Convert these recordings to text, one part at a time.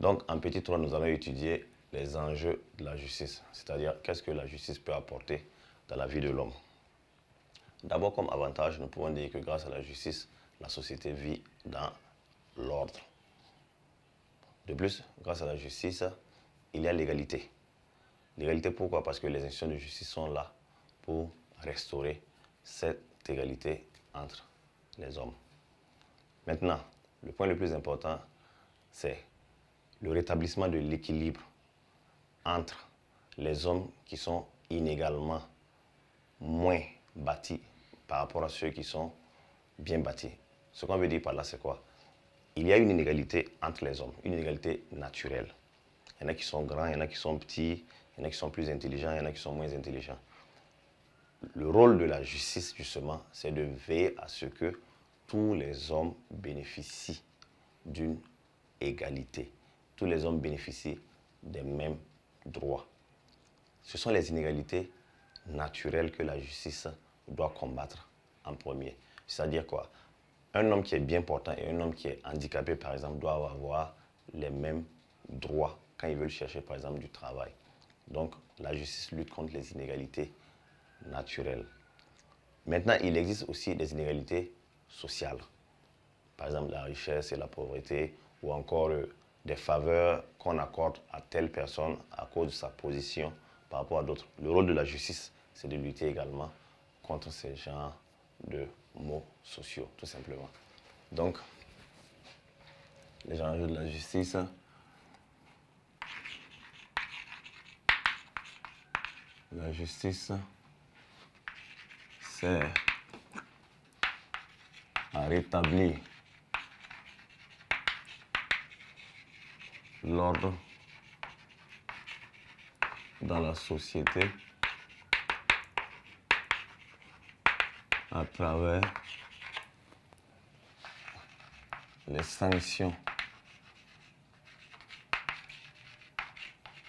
Donc, en petit 3, nous allons étudier les enjeux de la justice, c'est-à-dire qu'est-ce que la justice peut apporter dans la vie de l'homme. D'abord, comme avantage, nous pouvons dire que grâce à la justice, la société vit dans l'ordre. De plus, grâce à la justice, il y a l'égalité. L'égalité, pourquoi? Parce que les institutions de justice sont là pour restaurer cette égalité entre les hommes. Maintenant, le point le plus important, c'est le rétablissement de l'équilibre entre les hommes qui sont inégalement moins bâtis par rapport à ceux qui sont bien bâtis. Ce qu'on veut dire par là, c'est quoi? Il y a une inégalité entre les hommes, une inégalité naturelle. Il y en a qui sont grands, il y en a qui sont petits, il y en a qui sont plus intelligents, il y en a qui sont moins intelligents. Le rôle de la justice, justement, c'est de veiller à ce que tous les hommes bénéficient d'une égalité. Tous les hommes bénéficient des mêmes droits. Ce sont les inégalités naturelles que la justice doit combattre en premier. C'est-à-dire quoi? Un homme qui est bien portant et un homme qui est handicapé, par exemple, doivent avoir les mêmes droits quand ils veulent chercher, par exemple, du travail. Donc, la justice lutte contre les inégalités naturelles. Maintenant, il existe aussi des inégalités sociales. Par exemple, la richesse et la pauvreté, ou encore des faveurs qu'on accorde à telle personne à cause de sa position par rapport à d'autres. Le rôle de la justice, c'est de lutter également contre ces genres de maux sociaux, tout simplement. Donc, les enjeux de la justice. La justice sert à rétablir l'ordre dans la société à travers les sanctions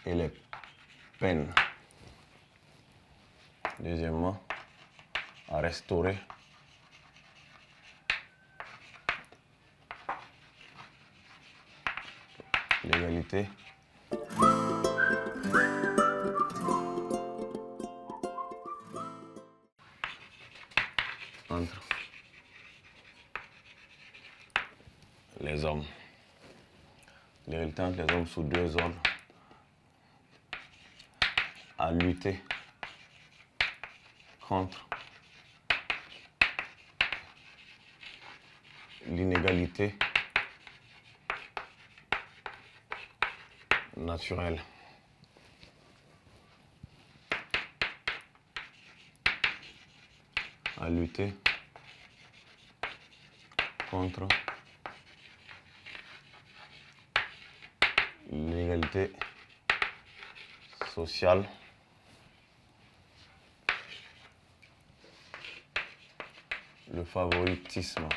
et les peines. Deuxièmement, à restaurer l'égalité entre les hommes. L'égalité entre les hommes sous deux ordres, à lutter contre l'inégalité naturelle. À lutter contre l'inégalité sociale le favoritisme.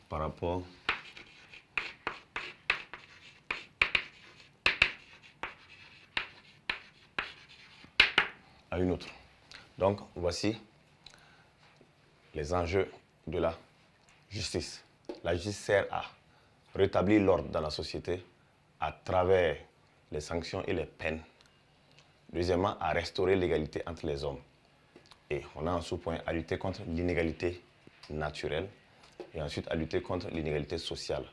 Par rapport à une autre. Donc, voici les enjeux de la justice. La justice sert à rétablir l'ordre dans la société à travers les sanctions et les peines. Deuxièmement, à restaurer l'égalité entre les hommes. Et on a un sous-point à lutter contre l'inégalité naturelle et ensuite à lutter contre l'inégalité sociale,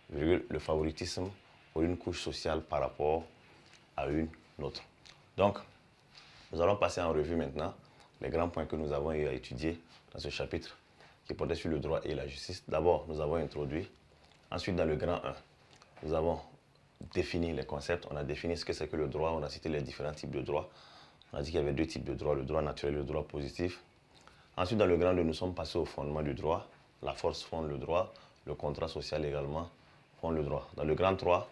le favoritisme pour une couche sociale par rapport à une autre. Donc, nous allons passer en revue maintenant les grands points que nous avons eu à étudier dans ce chapitre qui portait sur le droit et la justice. D'abord, nous avons introduit. Ensuite, dans le grand 1, nous avons défini les concepts. On a défini ce que c'est que le droit. On a cité les différents types de droits. On a dit qu'il y avait deux types de droits, le droit naturel et le droit positif. Ensuite, dans le grand 2, nous sommes passés au fondement du droit. La force fonde le droit. Le contrat social également fonde le droit. Dans le grand 3,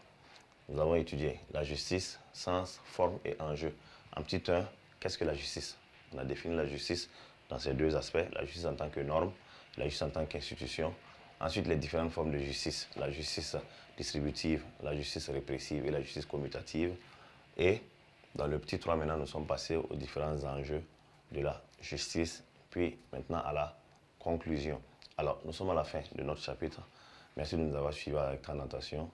nous avons étudié la justice, sens, forme et enjeu. En petit 1, qu'est-ce que la justice? On a défini la justice. dans ces deux aspects, la justice en tant que norme, la justice en tant qu'institution. Ensuite, les différentes formes de justice, la justice distributive, la justice répressive et la justice commutative. Et dans le petit 3, maintenant, nous sommes passés aux différents enjeux de la justice, puis maintenant à la conclusion. Alors, nous sommes à la fin de notre chapitre. Merci de nous avoir suivis avec grande attention.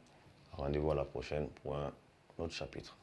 Rendez-vous à la prochaine pour un autre chapitre.